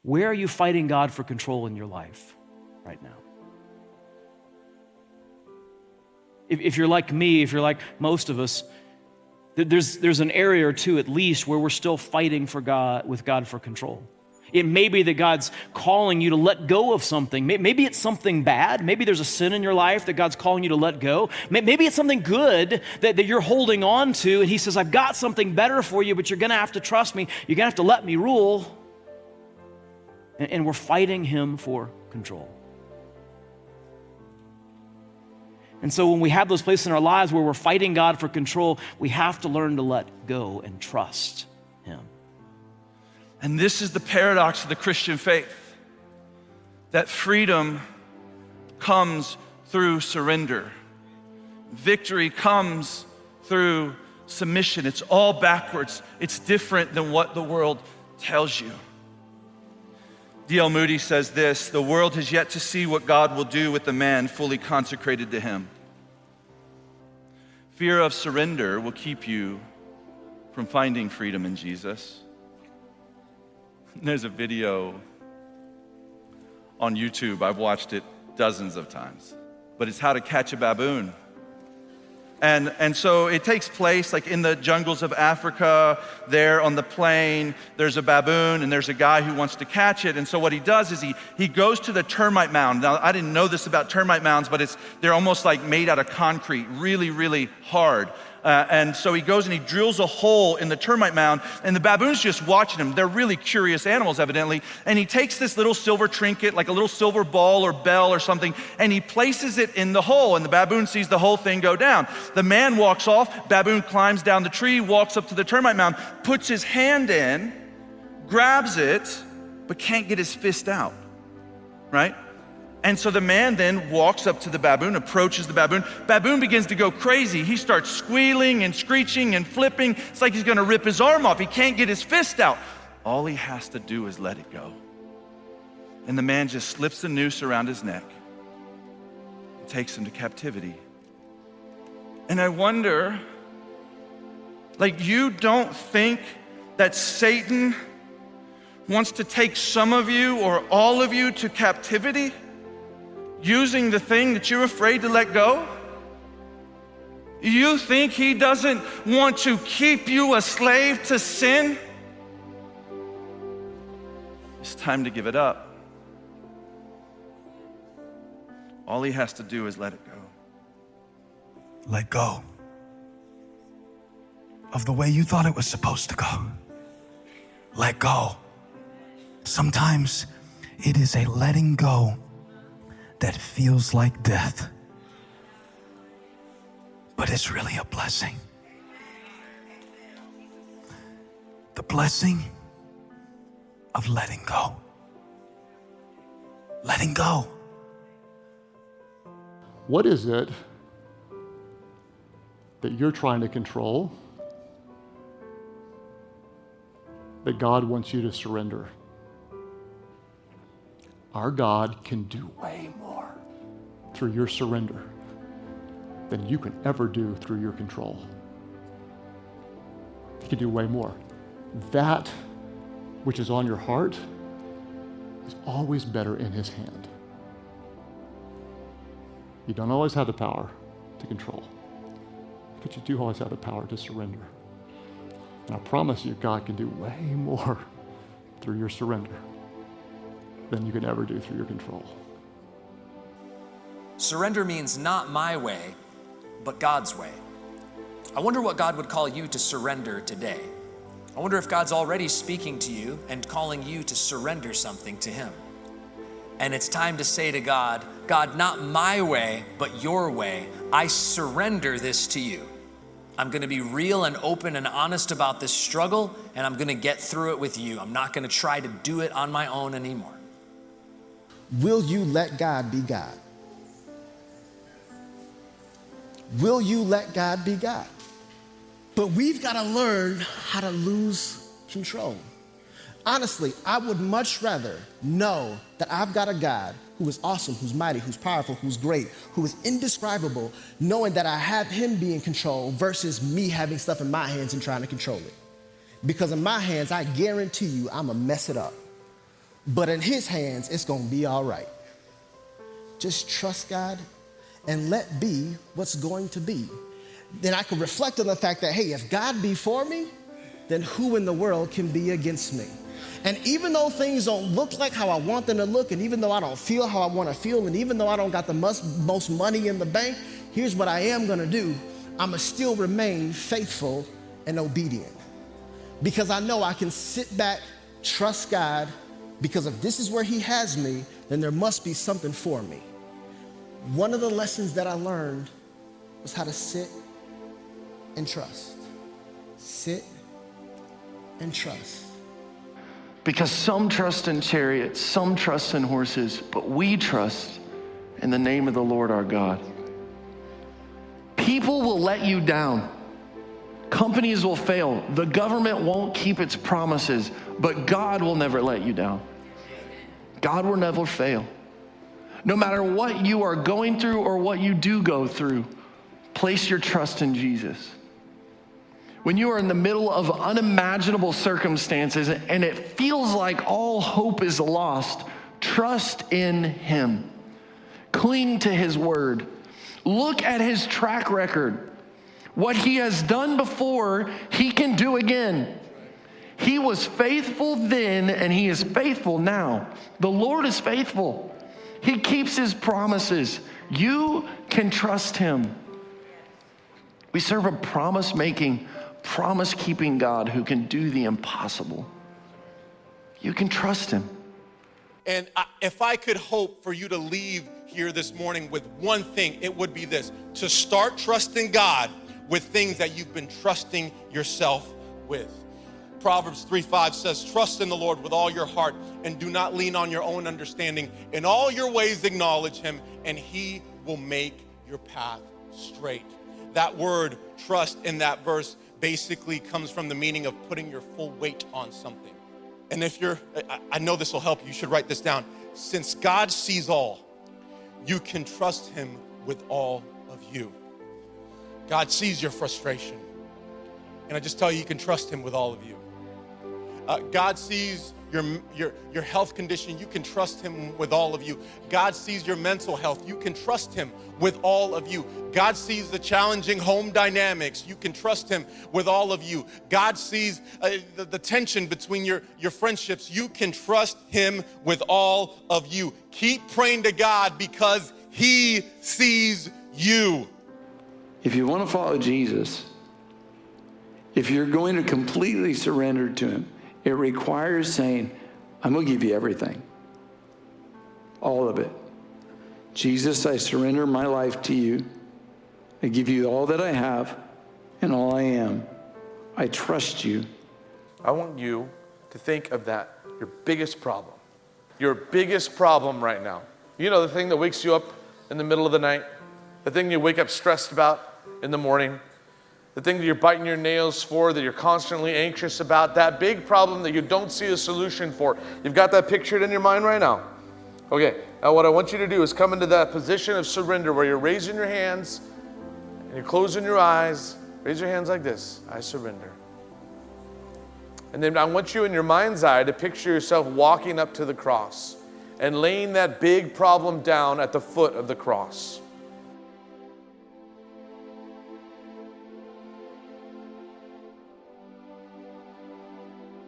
Where are you fighting God for control in your life right now? If you're like me, if you're like most of us, there's an area or two at least where we're still fighting with God for control. It may be that God's calling you to let go of something. Maybe it's something bad. Maybe there's a sin in your life that God's calling you to let go. Maybe it's something good that you're holding on to, and he says, I've got something better for you, but you're going to have to trust me. You're going to have to let me rule. And we're fighting him for control. And so when we have those places in our lives where we're fighting God for control, we have to learn to let go and trust him. And this is the paradox of the Christian faith, that freedom comes through surrender. Victory comes through submission. It's all backwards. It's different than what the world tells you. D.L. Moody says this: the world has yet to see what God will do with the man fully consecrated to him. Fear of surrender will keep you from finding freedom in Jesus. There's a video on YouTube, I've watched it dozens of times, but it's how to catch a baboon. And so it takes place like in the jungles of Africa, there on the plain, there's a baboon and there's a guy who wants to catch it. And so what he does is he goes to the termite mound. Now, I didn't know this about termite mounds, but they're almost like made out of concrete, really, really hard. And so he goes and he drills a hole in the termite mound, and the baboon's just watching him. They're really curious animals, evidently. And he takes this little silver trinket, like a little silver ball or bell or something, and he places it in the hole, and the baboon sees the whole thing go down. The man walks off, baboon climbs down the tree, walks up to the termite mound, puts his hand in, grabs it, but can't get his fist out, right? And so the man then walks up to the baboon, approaches the baboon. Baboon begins to go crazy. He starts squealing and screeching and flipping. It's like he's gonna rip his arm off. He can't get his fist out. All he has to do is let it go. And the man just slips the noose around his neck and takes him to captivity. And I wonder, like, you don't think that Satan wants to take some of you or all of you to captivity? Using the thing that you're afraid to let go? You think he doesn't want to keep you a slave to sin? It's time to give it up. All he has to do is let it go. Let go of the way you thought it was supposed to go. Let go. Sometimes it is a letting go that feels like death, but it's really a blessing. The blessing of letting go. Letting go. What is it that you're trying to control that God wants you to surrender? Our God can do way more through your surrender than you can ever do through your control. He can do way more. That which is on your heart is always better in his hand. You don't always have the power to control, but you do always have the power to surrender. And I promise you, God can do way more through your surrender than you can ever do through your control. Surrender means not my way, but God's way. I wonder what God would call you to surrender today. I wonder if God's already speaking to you and calling you to surrender something to him. And it's time to say to God, God, not my way, but your way. I surrender this to you. I'm gonna be real and open and honest about this struggle, and I'm gonna get through it with you. I'm not gonna try to do it on my own anymore. Will you let God be God? Will you let God be God? But we've got to learn how to lose control. Honestly, I would much rather know that I've got a God who is awesome, who's mighty, who's powerful, who's great, who is indescribable, knowing that I have him be in control versus me having stuff in my hands and trying to control it. Because in my hands, I guarantee you, I'm gonna mess it up. but in his hands, it's gonna be all right. Just trust God and let be what's going to be. Then I can reflect on the fact that, hey, if God be for me, then who in the world can be against me? And even though things don't look like how I want them to look, and even though I don't feel how I want to feel, and even though I don't got the most money in the bank, here's what I am gonna do. I'ma still remain faithful and obedient. Because I know I can sit back, trust God, because if this is where he has me, then there must be something for me. One of the lessons that I learned was how to sit and trust. Sit and trust. Because some trust in chariots, some trust in horses, but we trust in the name of the Lord our God. People will let you down. Companies will fail. The government won't keep its promises, but God will never let you down. God will never fail. No matter what you are going through or what you do go through, place your trust in Jesus. When you are in the middle of unimaginable circumstances and it feels like all hope is lost, trust in him. Cling to his word. Look at his track record. What he has done before, he can do again. He was faithful then, and he is faithful now. The Lord is faithful. He keeps his promises. You can trust him. We serve a promise-making, promise-keeping God who can do the impossible. You can trust him. And if I could hope for you to leave here this morning with one thing, it would be this: to start trusting God with things that you've been trusting yourself with. Proverbs 3:5 says, trust in the Lord with all your heart and do not lean on your own understanding. In all your ways acknowledge him and he will make your path straight. That word trust in that verse basically comes from the meaning of putting your full weight on something. And if I know this will help you should write this down. Since God sees all, you can trust him with all of you. God sees your frustration. And I just tell you can trust him with all of you. God sees your health condition. You can trust him with all of you. God sees your mental health. You can trust him with all of you. God sees the challenging home dynamics. You can trust him with all of you. God sees the tension between your friendships. You can trust him with all of you. Keep praying to God because he sees you. If you want to follow Jesus, if you're going to completely surrender to him, it requires saying, I'm going to give you everything. All of it. Jesus, I surrender my life to you. I give you all that I have and all I am. I trust you. I want you to think of that, your biggest problem. Your biggest problem right now. You know, the thing that wakes you up in the middle of the night, the thing you wake up stressed about in the morning, the thing that you're biting your nails for, that you're constantly anxious about, that big problem that you don't see a solution for. You've got that pictured in your mind right now. Okay, now what I want you to do is come into that position of surrender where you're raising your hands and you're closing your eyes. Raise your hands like this. I surrender. And then I want you in your mind's eye to picture yourself walking up to the cross and laying that big problem down at the foot of the cross.